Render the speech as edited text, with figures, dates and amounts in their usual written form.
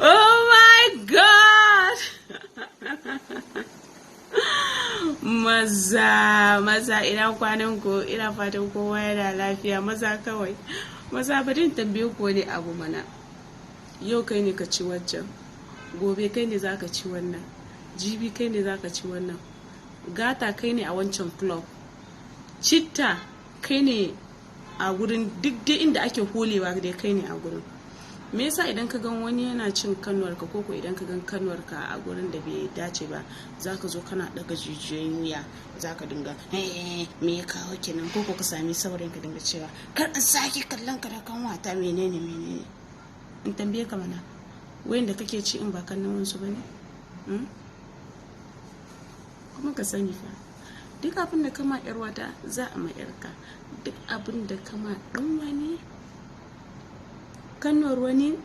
Oh my god. Maza ina kwanan ku, ina fatan kowa yana lafiya. Maza kawai, maza bari in tambaye ku wani abu mana. Yau kai ne ka ci wancan, gobe kai ne za ka ci wannan, jibi kai ne za ka ci wannan, gata kai ne a wancan club, citta kai ne a gurin, duk dai inda ake holewa dai kai ne a gurin. Me yasa idan ka gan wani yana cin kanwarka, koko idan ka gan kanwarka a gurin da bai dace ba, zaka zo kana daga jijiyoyin wuya, zaka dinga me ya kawo kenan, koko ka sami saurayin ka dinga cewa kar an sake kallon ka da kanwata, menene in tambaye ka mana, wayan da kake ci in ba kannan wansu bane? Kuma ka sani fa, duk abin da kama yar wata za a ma yarka, duk abin da kama dan wani kanwar wani